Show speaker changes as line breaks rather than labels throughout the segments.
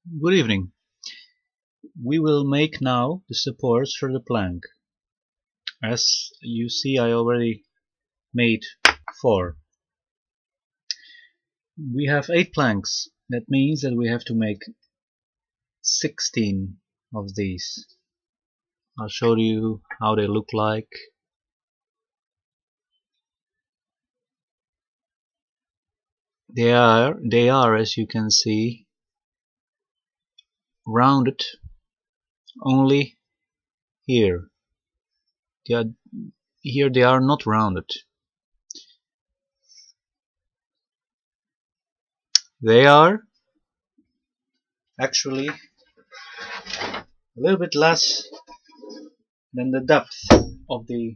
Good evening. We will make now the supports for the plank. As you see, I already made 4. We have 8 planks. That means that we have to make 16 of these. I'll show you how they look like. They are, as you can see, rounded only here. Here they are not rounded. They are actually a little bit less than the depth of the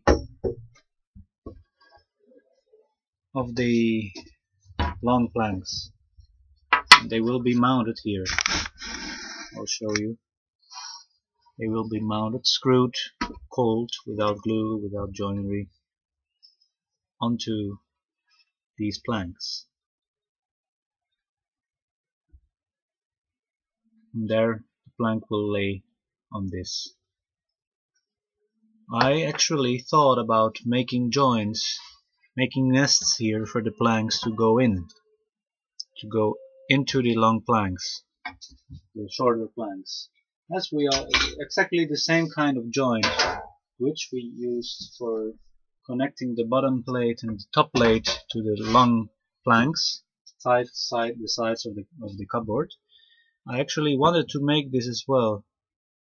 long planks. They will be mounted here. I'll show you. They will be mounted, screwed, cold, without glue, without joinery, onto these planks. And there the plank will lay on this. I actually thought about making joints, making nests here for the planks to go into the long planks, the shorter planks. As we are exactly the same kind of joint which we used for connecting the bottom plate and the top plate to the long planks, the sides of the cupboard. I actually wanted to make this as well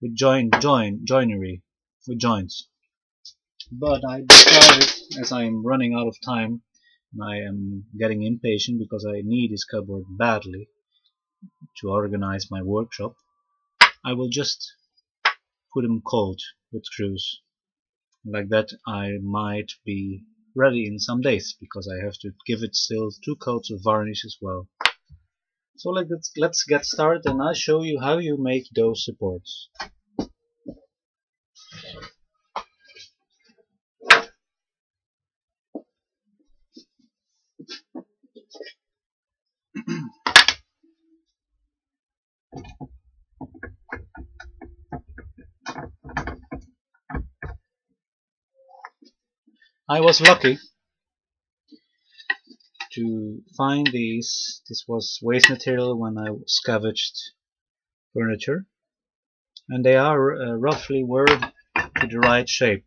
with joinery, with joints. But I decided, as I am running out of time and I am getting impatient because I need this cupboard badly to organize my workshop, I will just put them cold with screws. Like that I might be ready in some days, because I have to give it still 2 coats of varnish as well. So let's get started, and I'll show you how you make those supports. I was lucky to find these. This was waste material when I scavenged furniture, and they are roughly were to the right shape,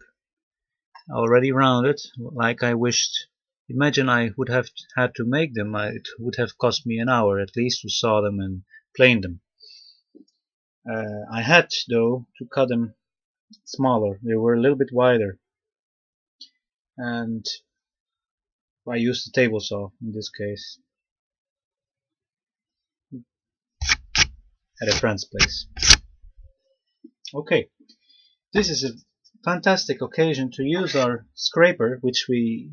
already rounded like I wished. Imagine I would have had to make them. It would have cost me an hour at least to saw them and plane them. I had though to cut them smaller. They were a little bit wider, and I used the table saw in this case at a friend's place. Okay, this is a fantastic occasion to use our scraper, which we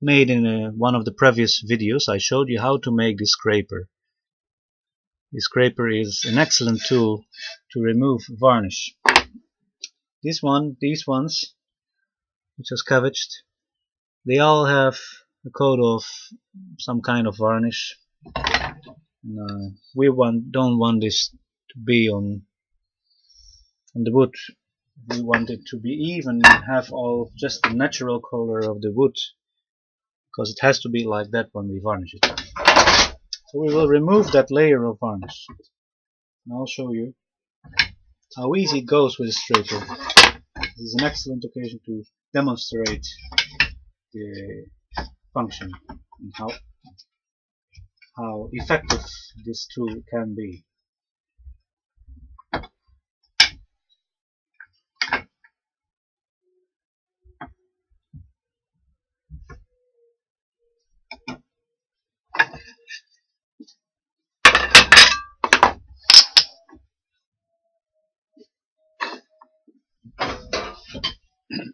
made in one of the previous videos. I showed you how to make this scraper. The scraper is an excellent tool to remove varnish. These ones, which are scavenged, they all have a coat of some kind of varnish. We don't want this to be on the wood. We want it to be even, have all just the natural color of the wood, because it has to be like that when we varnish it. So we will remove that layer of varnish, and I'll show you how easy it goes with a scraper. This is an excellent occasion to demonstrate the function and how effective this tool can be.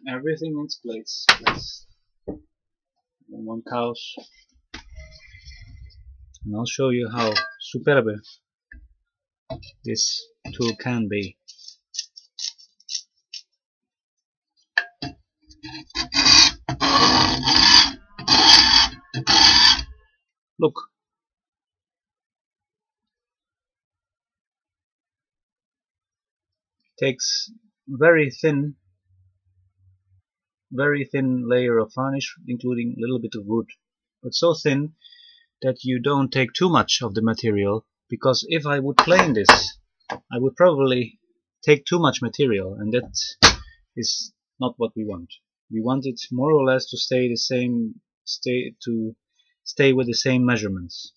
Everything in its place. One couch, and I'll show you how superb this tool can be. Look, takes very thin layer of varnish, including a little bit of wood, but so thin that you don't take too much of the material, because if I would plane this, I would probably take too much material, and that is not what we want. We want it more or less to stay the same, stay with the same measurements.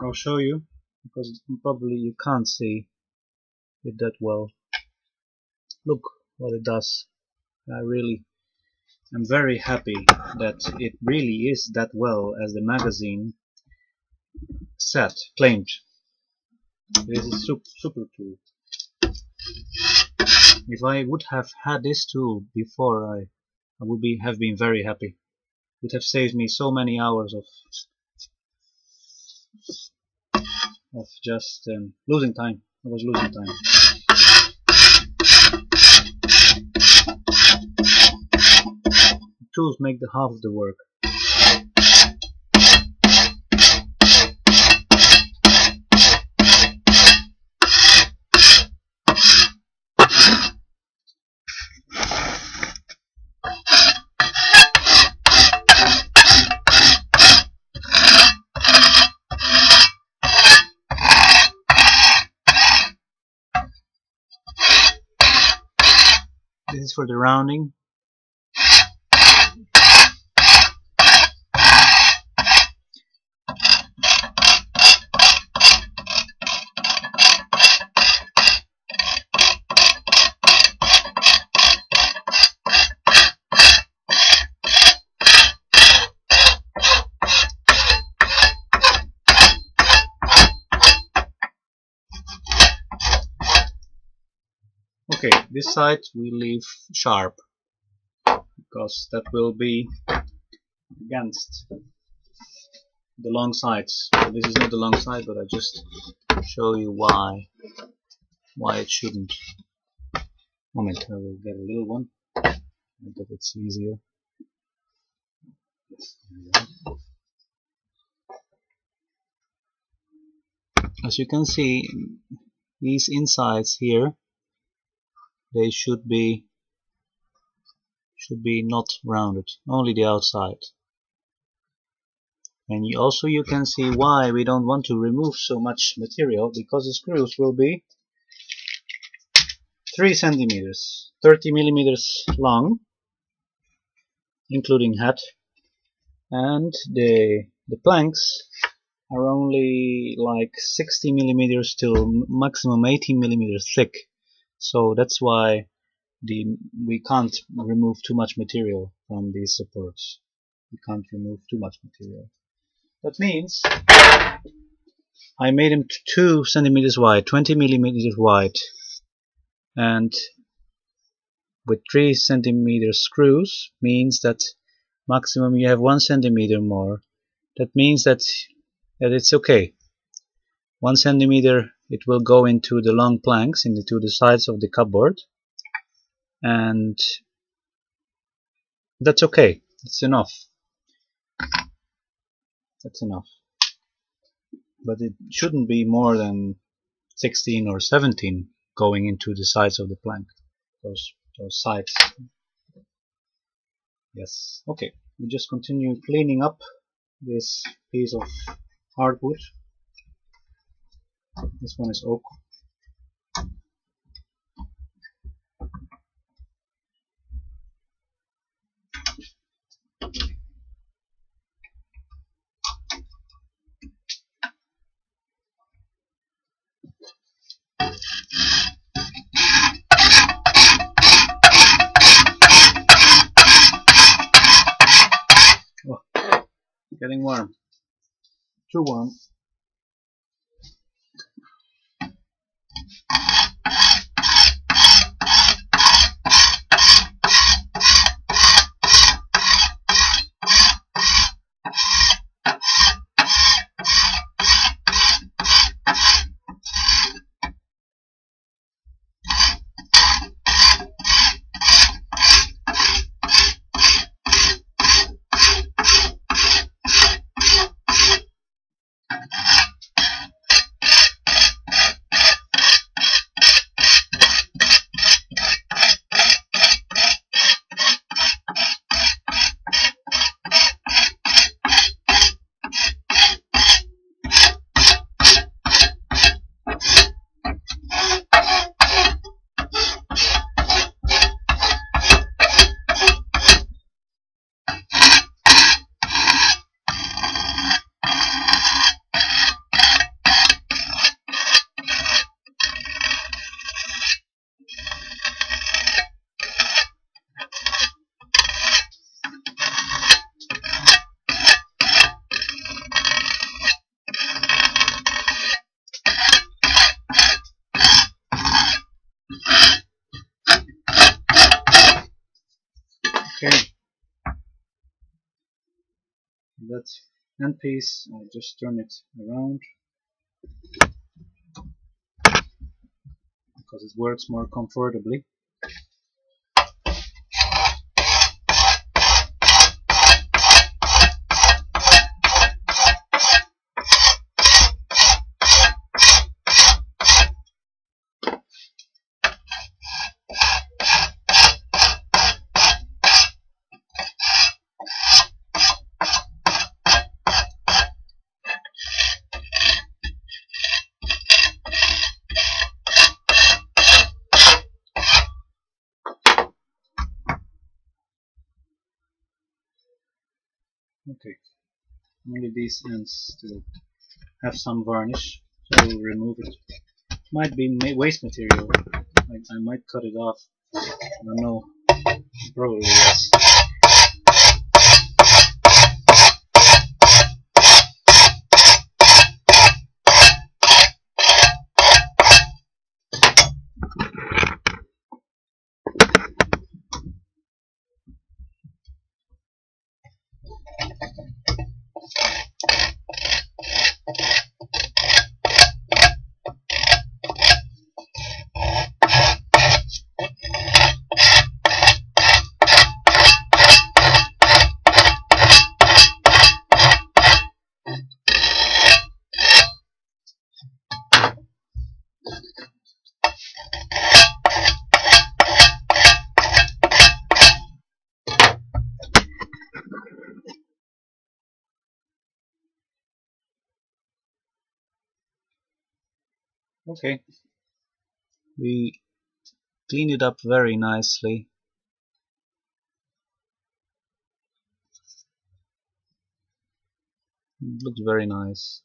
I'll show you, because probably you can't see it that well. Look what it does. I really am very happy that it really is that well as the magazine claimed. This is super tool. If I would have had this tool before, I would have been very happy. It would have saved me so many hours of just losing time. I was losing time. The tools make the half of the work. This is for the rounding. Okay, this side we leave sharp, because that will be against the long sides. So this is not the long side, but I just show you why it shouldn't. Moment, I will get a little one, that it's easier. As you can see, these insides here, they should be not rounded, only the outside. And you can see why we don't want to remove so much material, because the screws will be 3 centimeters, 30 millimeters long, including head, and the planks are only like 60 millimeters till maximum 18 millimeters thick. So that's why we can't remove too much material from these supports. We can't remove too much material. That means I made them 2 centimeters wide, 20 millimeters wide, and with 3 centimeter screws means that maximum you have 1 centimeter more. That means that it's okay. 1 centimeter it will go into the long planks, into the sides of the cupboard, and that's okay. It's enough. That's enough. But it shouldn't be more than 16 or 17 going into the sides of the plank. Those sides. Yes. Okay. We just continue cleaning up this piece of hardwood. This one is oak. Oh, getting warm. Too warm. Okay, that end piece, I just turn it around because it works more comfortably. Okay, only these ends still have some varnish, so we'll remove it. Might be waste material. I might cut it off. I don't know. Probably yes. Okay, we cleaned it up very nicely. It looks very nice,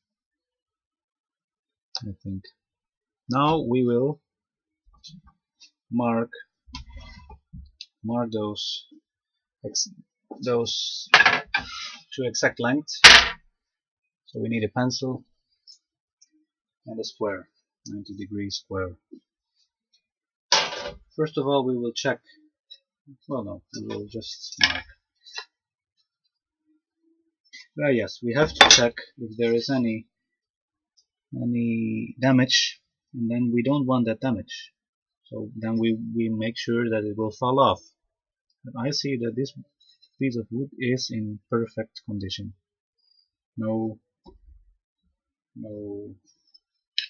I think. Now we will mark those to exact length. So we need a pencil and a square, 90-degree square. First of all, we will check. Well, no, we will just mark. Yes, we have to check if there is any damage, and then we don't want that damage. So then we make sure that it will fall off. But I see that this piece of wood is in perfect condition. No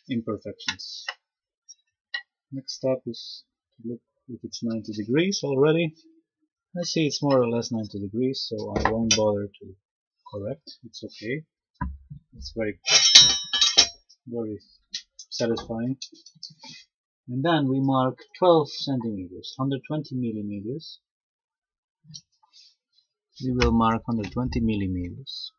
imperfections. Next step is to look if it's 90 degrees already. I see it's more or less 90 degrees, so I won't bother to correct. It's okay. It's very satisfying. And then we mark 12 centimeters, 120 millimeters. We will mark 120 millimeters.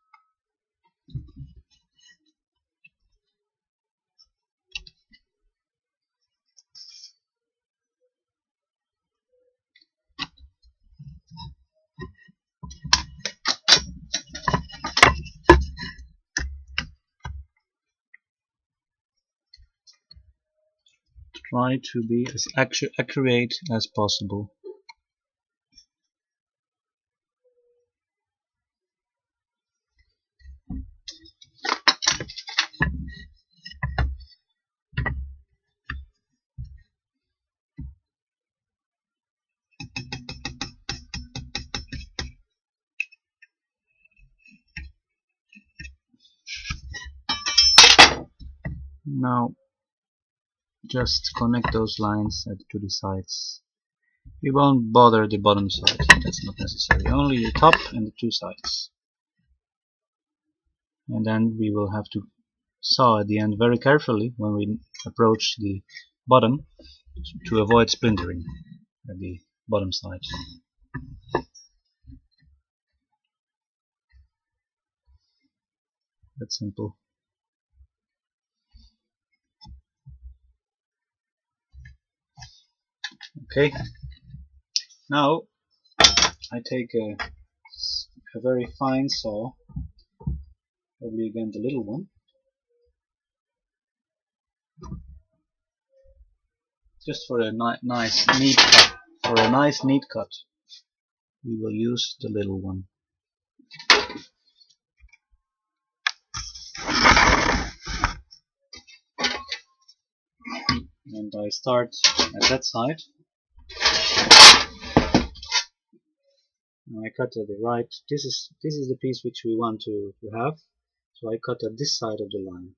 Try to be as accurate as possible. Now just connect those lines to the sides. We won't bother the bottom side, that's not necessary. Only the top and the two sides. And then we will have to saw at the end very carefully when we approach the bottom to avoid splintering at the bottom side. That's simple. Okay, now I take a very fine saw, probably again the little one, just for a nice neat cut. we will use the little one. And I start at that side. Now I cut to the right. This is the piece which we want to have. So I cut at this side of the line.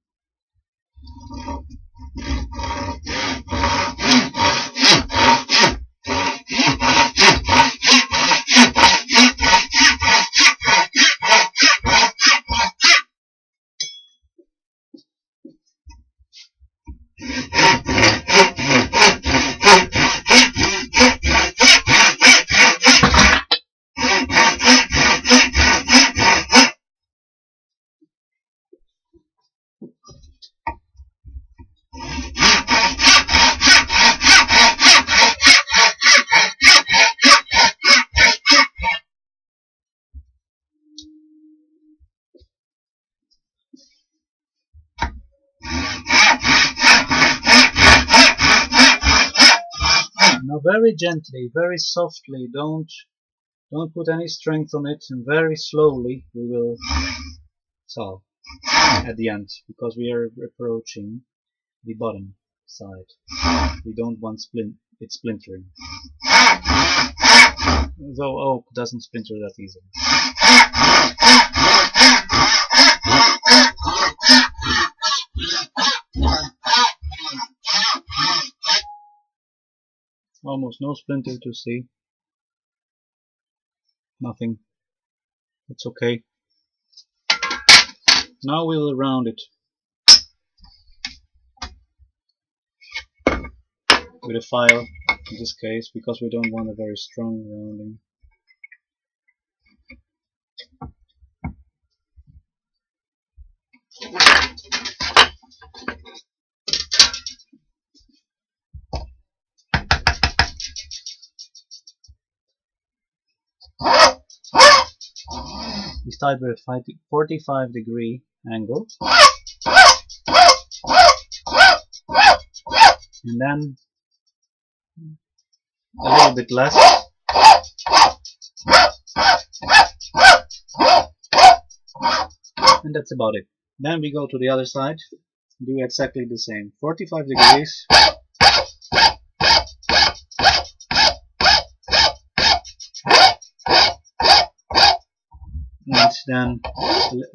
Now very gently, very softly, don't put any strength on it, and very slowly we will solve at the end, because we are approaching the bottom side. We don't want it splintering. Though oak doesn't splinter that easily. Almost no splinter to see. Nothing. It's okay. Now we will round it with a file in this case, because we don't want a very strong rounding. We start with a 45-degree angle, and then a little bit less, and that's about it. Then we go to the other side, do exactly the same, 45 degrees, and then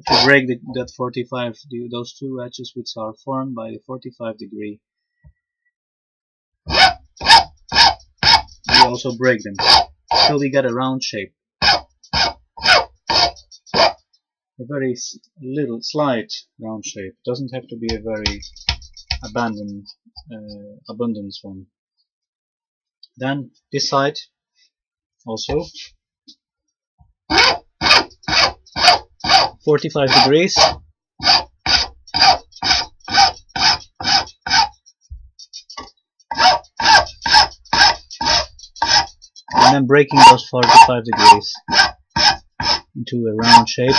to break that 45, those two edges which are formed by the 45-degree, we also break them till we get a round shape. A very little, slight round shape. Doesn't have to be a very abundant one. Then this side also 45 degrees. And then breaking those 45 degrees into a round shape.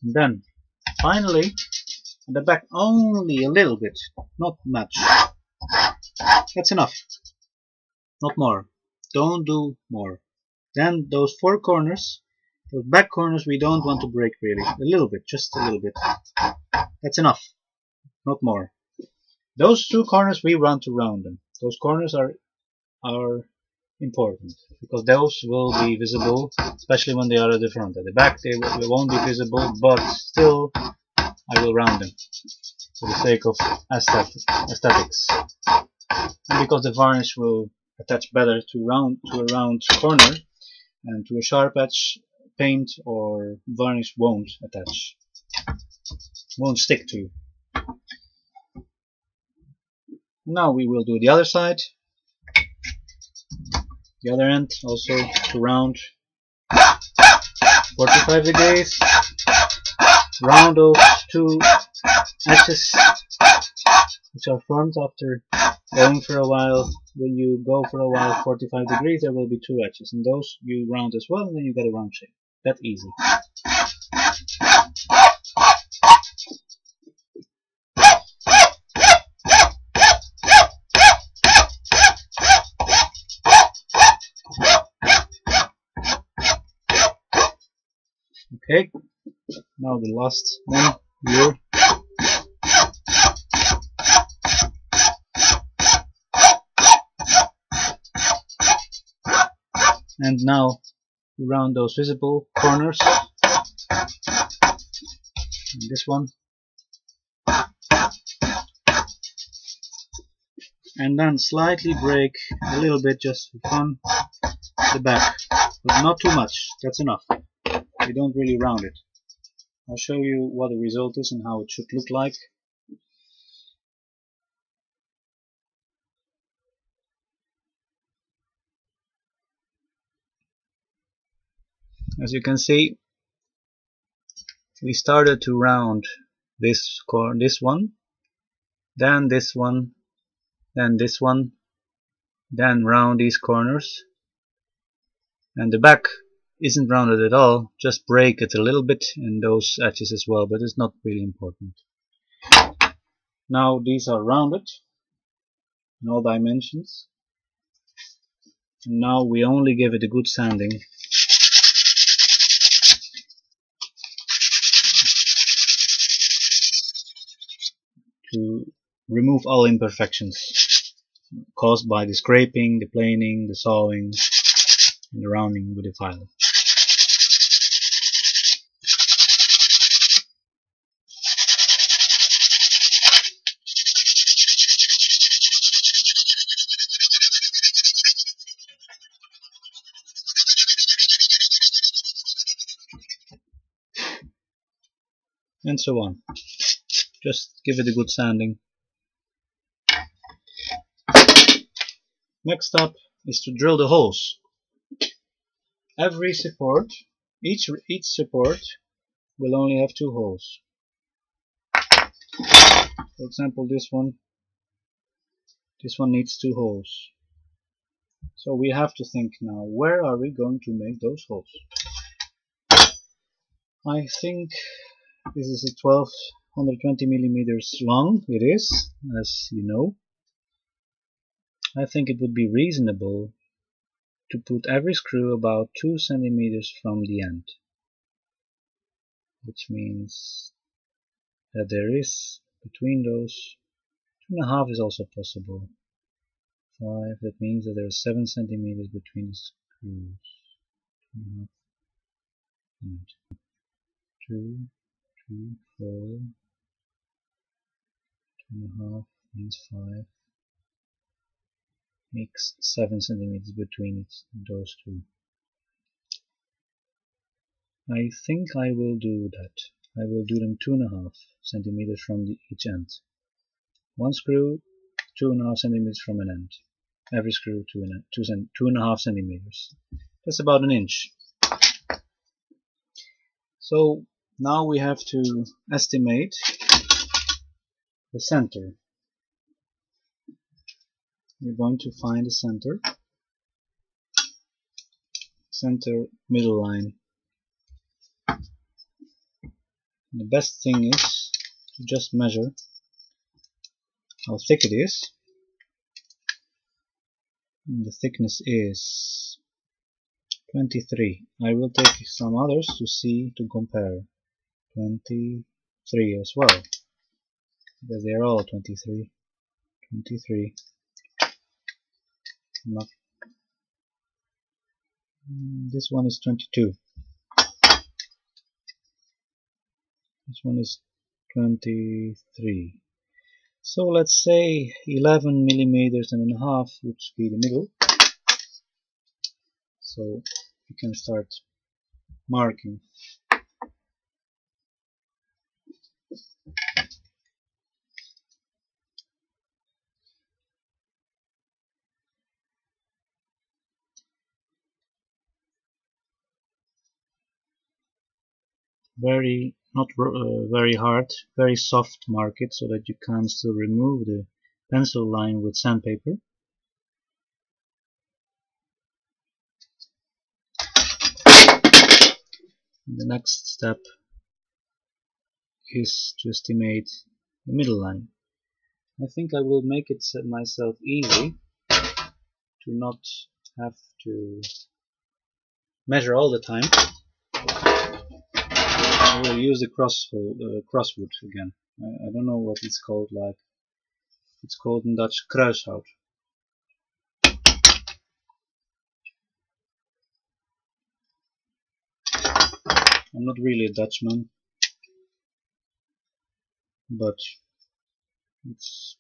And then finally at the back only a little bit, not much. That's enough. Not more. Don't do more. Then those four corners, those back corners, we don't want to break really. A little bit, just a little bit. That's enough. Not more. Those two corners we want to round them. Those corners are important, because those will be visible, especially when they are at the front. At the back they won't be visible, but still I will round them for the sake of aesthetics, and because the varnish will attach better to a round corner, and to a sharp edge paint or varnish won't attach, won't stick to. Now we will do the other side. The other end also to round 45 degrees, round those two edges which are formed after going for a while. When you go for a while 45 degrees, there will be two edges, and those you round as well, and then you get a round shape. That's easy. Okay, now the last one here. And now we round those visible corners. And this one. And then slightly break a little bit just for fun the back, but not too much. That's enough. We don't really round it. I'll show you what the result is and how it should look like. As you can see, we started to round this one, then this one, then this one, then round these corners, and the back isn't rounded at all, just break it a little bit in those edges as well, but it's not really important. Now these are rounded in all dimensions, and now we only give it a good sanding to remove all imperfections caused by the scraping, the planing, the sawing, and the rounding with the file. And so on. Just give it a good sanding. Next up is to drill the holes. Every support, each support will only have 2 holes. For example, this one needs 2 holes. So we have to think now, where are we going to make those holes? I think this is a 1220 millimeters long. It is, as you know. I think it would be reasonable to put every screw about 2 centimeters from the end, which means that there is between those 2.5 is also possible. 5, that means that there are 7 centimeters between the screws. 2.5 and 2, 2, 4, 2.5 means 5. Makes 7 centimeters between those two. I think I will do that. I will do them 2.5 centimeters from each end. One screw, 2.5 centimeters from an end. Every screw 2.5 centimeters. That's about an inch. So now we have to estimate the center. We're going to find the center middle line. And the best thing is to just measure how thick it is. And the thickness is 23. I will take some others to compare. 23 as well, because they are all 23. 23. Not. This one is 22. This one is 23. So let's say 11 millimeters and a half would be the middle. So we can start marking. Not very hard, very soft mark it so that you can still remove the pencil line with sandpaper. And the next step is to estimate the middle line. I think I will make it myself easy to not have to measure all the time. I will use the crosswood again. I don't know what it's called. Like it's called in Dutch kruishout. I'm not really a Dutchman, but it's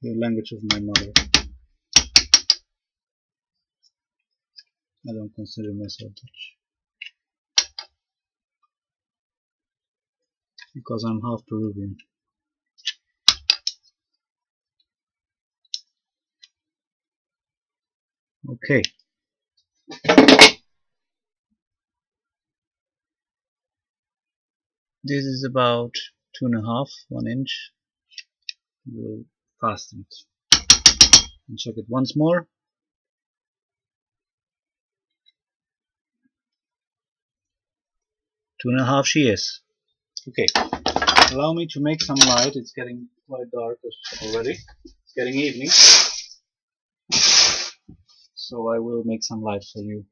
the language of my mother. I don't consider myself Dutch because I'm half Peruvian. Okay. This is about 2.5, 1 inch. We'll fasten it and check it once more. 2.5 she is. Okay. Allow me to make some light. It's getting quite dark already. It's getting evening. So I will make some light for you.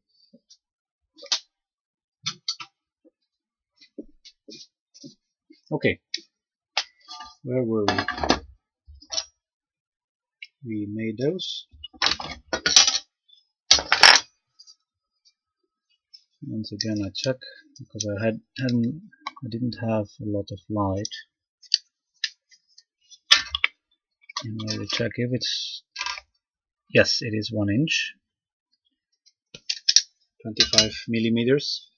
Okay. Where were we? We made those. Once again I check because I didn't have a lot of light. And I will check if it's, yes, it is 1 inch, 25 millimeters.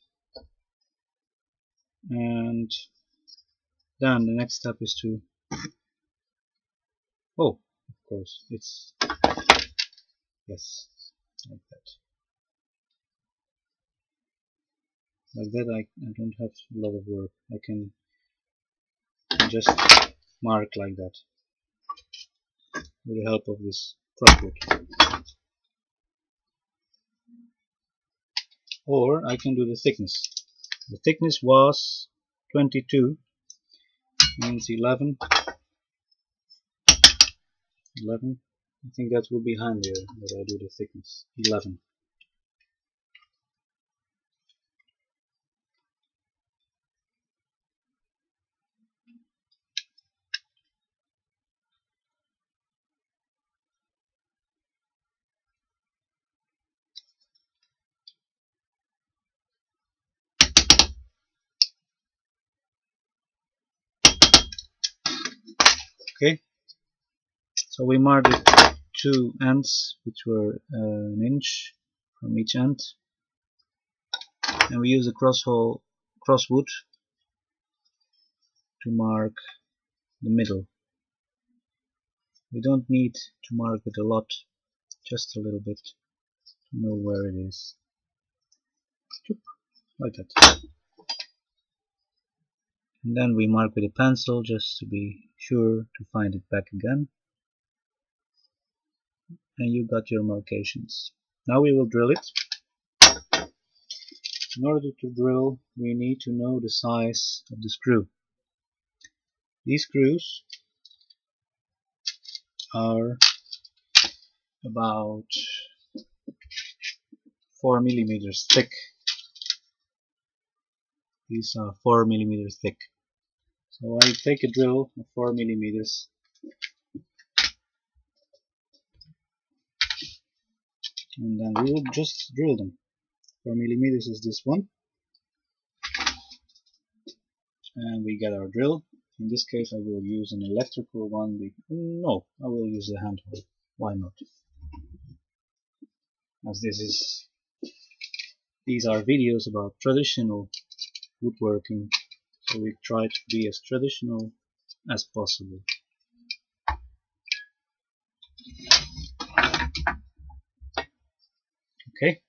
And then the next step is to, oh, of course, it's, yes, like that. Like that I don't have a lot of work. I can just mark like that with the help of this crosswood. Or I can do the thickness. The thickness was 22, means 11. I think that will be handier that I do the thickness. 11. Okay, so we marked the 2 ends, which were 1 inch from each end, and we use a crosswood to mark the middle. We don't need to mark it a lot, just a little bit to know where it is. Like that. And then we mark with a pencil just to be sure to find it back again. And you got your markations. Now we will drill it. In order to drill, we need to know the size of the screw. These screws are about 4 millimeters thick. These are 4 millimeters thick. So I take a drill of 4 millimeters and then we will just drill them. 4 millimeters is this one, and we get our drill. In this case I will use an electrical one. No, I will use the hand hole. Why not? As these are videos about traditional woodworking, so we try to be as traditional as possible. Okay.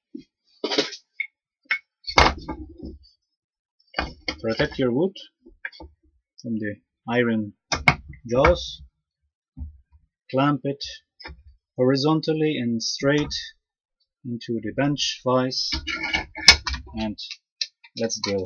Protect your wood from the iron jaws. Clamp it horizontally and straight into the bench vise, and let's drill.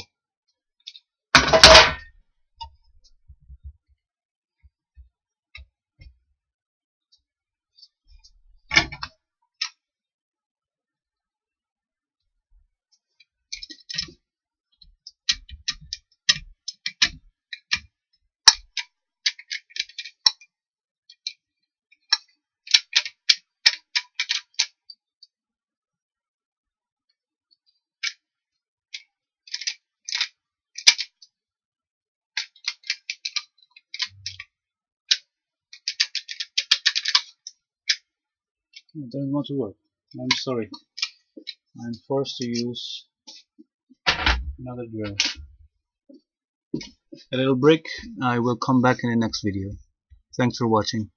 It doesn't want to work. I'm sorry. I'm forced to use another drill. A little break. I will come back in the next video. Thanks for watching.